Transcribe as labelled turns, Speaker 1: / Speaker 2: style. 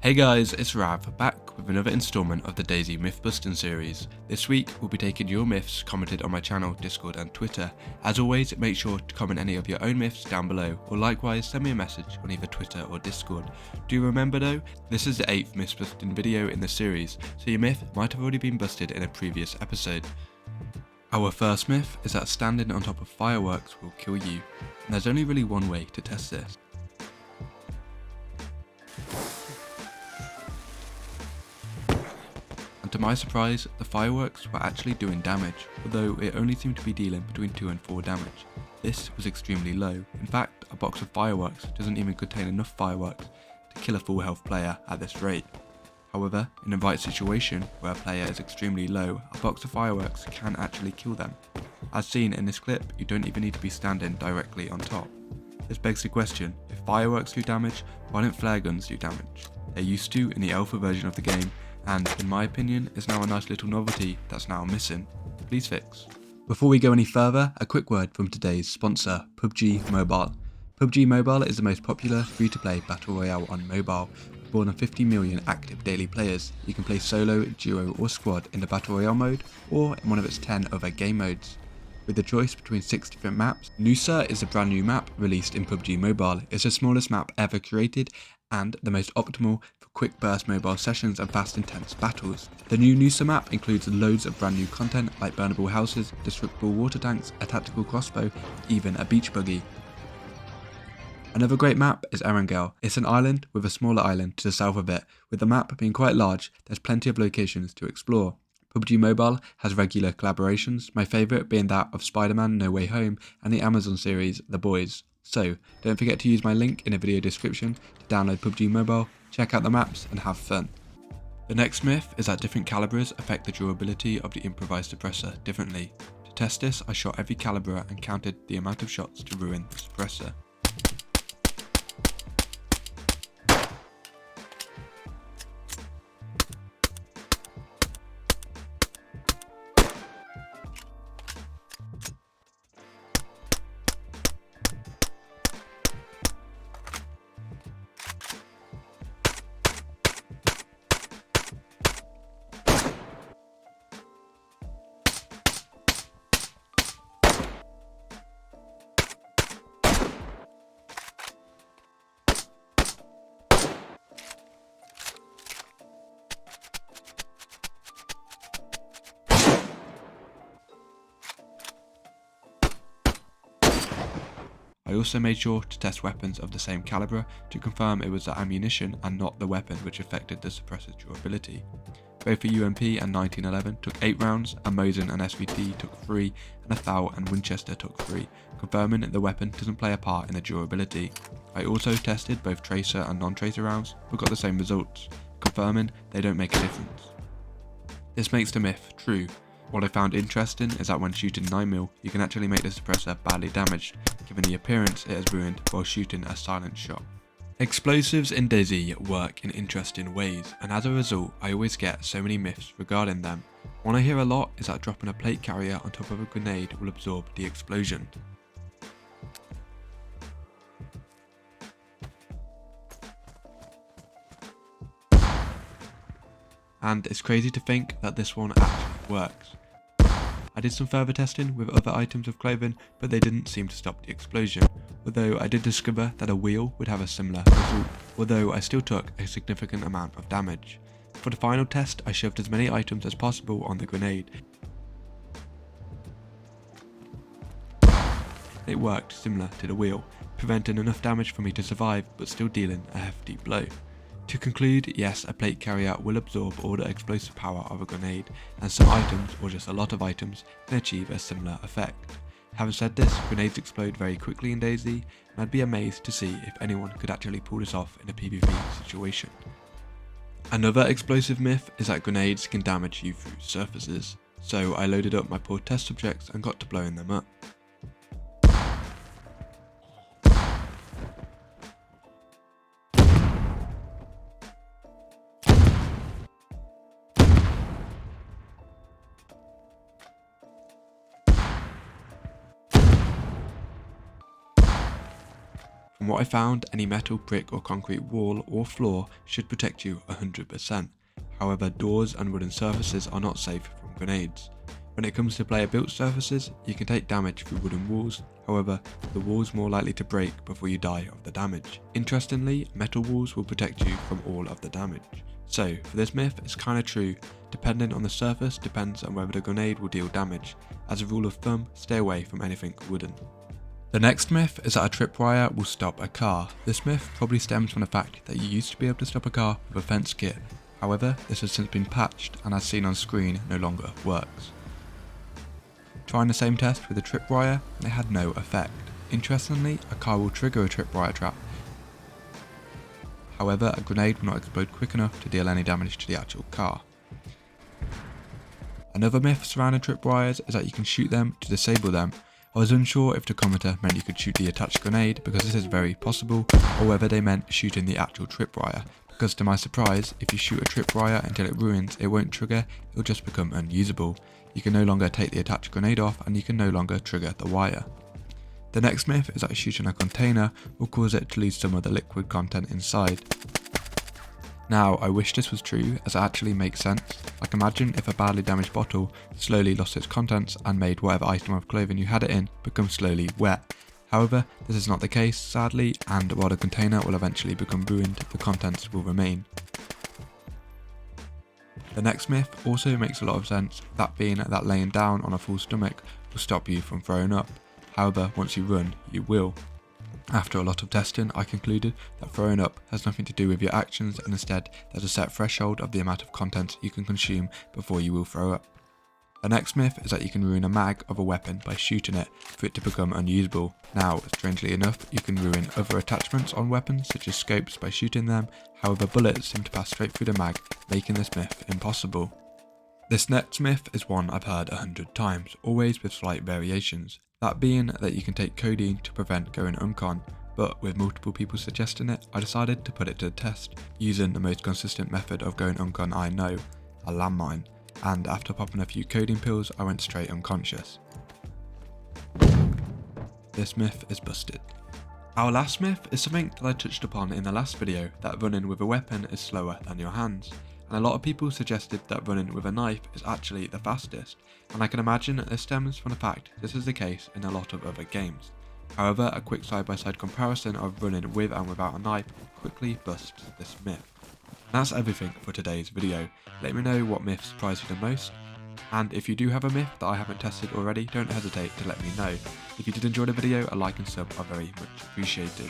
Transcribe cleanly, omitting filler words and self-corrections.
Speaker 1: Hey guys, it's Rav, back with another installment of the DayZ myth busting series. This week we'll be taking your myths commented on my channel, Discord and Twitter. As always, make sure to comment any of your own myths down below, or likewise send me a message on either Twitter or Discord. Do remember though, this is the 8th myth busting video in the series, so your myth might have already been busted in a previous episode. Our first myth is that standing on top of fireworks will kill you, and there's only really one way to test this. And to my surprise, the fireworks were actually doing damage, although it only seemed to be dealing between 2 and 4 damage. This was extremely low. In fact, a box of fireworks doesn't even contain enough fireworks to kill a full health player at this rate. However, in the right situation, where a player is extremely low, a box of fireworks can actually kill them. As seen in this clip, you don't even need to be standing directly on top. This begs the question, if fireworks do damage, why don't flare guns do damage? They're used to in the alpha version of the game, and in my opinion is now a nice little novelty that's now missing. Please fix. Before we go any further, a quick word from today's sponsor, PUBG Mobile. PUBG Mobile is the most popular free-to-play battle royale on mobile. With more than 50 million active daily players, you can play solo, duo or squad in the battle royale mode, or in one of its 10 other game modes. With the choice between 6 different maps, Noosa is a brand new map released in PUBG Mobile. It's the smallest map ever created and the most optimal for quick burst mobile sessions and fast intense battles. The new Noosa map includes loads of brand new content like burnable houses, destructible water tanks, a tactical crossbow, even a beach buggy. Another great map is Erangel. It's an island with a smaller island to the south of it. With the map being quite large, there's plenty of locations to explore. PUBG Mobile has regular collaborations, my favourite being that of Spider-Man No Way Home and the Amazon series The Boys. So, don't forget to use my link in the video description to download PUBG Mobile, check out the maps and have fun. The next myth is that different calibers affect the durability of the improvised suppressor differently. To test this, I shot every caliber and counted the amount of shots to ruin the suppressor. I also made sure to test weapons of the same caliber to confirm it was the ammunition and not the weapon which affected the suppressor's durability. Both the UMP and 1911 took 8 rounds, and Mosin and SVT took 3, and a Thal and Winchester took 3, confirming that the weapon doesn't play a part in the durability. I also tested both tracer and non-tracer rounds, but got the same results, confirming they don't make a difference. This makes the myth true. What I found interesting is that when shooting 9mm, you can actually make the suppressor badly damaged, given the appearance it has ruined while shooting a silent shot. Explosives in DayZ work in interesting ways, and as a result I always get so many myths regarding them. One I hear a lot is that dropping a plate carrier on top of a grenade will absorb the explosion. And it's crazy to think that this one actually works. I did some further testing with other items of clothing, but they didn't seem to stop the explosion, although I did discover that a wheel would have a similar result, although I still took a significant amount of damage. For the final test, I shoved as many items as possible on the grenade. It worked similar to the wheel, preventing enough damage for me to survive, but still dealing a hefty blow. To conclude, yes, a plate carrier will absorb all the explosive power of a grenade, and some items, or just a lot of items, can achieve a similar effect. Having said this, grenades explode very quickly in DayZ, and I'd be amazed to see if anyone could actually pull this off in a PvP situation. Another explosive myth is that grenades can damage you through surfaces, so I loaded up my poor test subjects and got to blowing them up. From From what I found, any metal, brick or concrete wall or floor should protect you 100%. However, doors and wooden surfaces are not safe from grenades. When it comes to player built surfaces, you can take damage through wooden walls, however, the walls more likely to break before you die of the damage. Interestingly, metal walls will protect you from all of the damage. So, for this myth, it's kinda true, depending on the surface depends on whether the grenade will deal damage. As a rule of thumb, stay away from anything wooden. The next myth is that a tripwire will stop a car. This myth probably stems from the fact that you used to be able to stop a car with a fence kit. However, this has since been patched and as seen on screen no longer works. Trying the same test with a tripwire, it had no effect. Interestingly, a car will trigger a tripwire trap. However, a grenade will not explode quick enough to deal any damage to the actual car. Another myth surrounding tripwires is that you can shoot them to disable them. I was unsure if the commenter meant you could shoot the attached grenade because this is very possible, or whether they meant shooting the actual tripwire. Because to my surprise, if you shoot a tripwire until it ruins, it won't trigger, it will just become unusable. You can no longer take the attached grenade off and you can no longer trigger the wire. The next myth is that shooting a container will cause it to lose some of the liquid content inside. Now, I wish this was true, as it actually makes sense. Like imagine if a badly damaged bottle slowly lost its contents and made whatever item of clothing you had it in become slowly wet. However, this is not the case, sadly, and while the container will eventually become ruined, the contents will remain. The next myth also makes a lot of sense, that being that laying down on a full stomach will stop you from throwing up. However, once you run, you will. After a lot of testing, I concluded that throwing up has nothing to do with your actions and instead there's a set threshold of the amount of content you can consume before you will throw up. The next myth is that you can ruin a mag of a weapon by shooting it for it to become unusable. Now, strangely enough, you can ruin other attachments on weapons such as scopes by shooting them, however bullets seem to pass straight through the mag, making this myth impossible. This next myth is one I've heard 100 times, always with slight variations. That being that you can take codeine to prevent going uncon, but with multiple people suggesting it, I decided to put it to the test, using the most consistent method of going uncon I know, a landmine, and after popping a few codeine pills I went straight unconscious. This myth is busted. Our last myth is something that I touched upon in the last video, that running with a weapon is slower than your hands. And a lot of people suggested that running with a knife is actually the fastest, and I can imagine that this stems from the fact this is the case in a lot of other games. However, a quick side-by-side comparison of running with and without a knife quickly busts this myth. And that's everything for today's video. Let me know what myth surprised you the most, and if you do have a myth that I haven't tested already, don't hesitate to let me know. If you did enjoy the video, a like and sub are very much appreciated.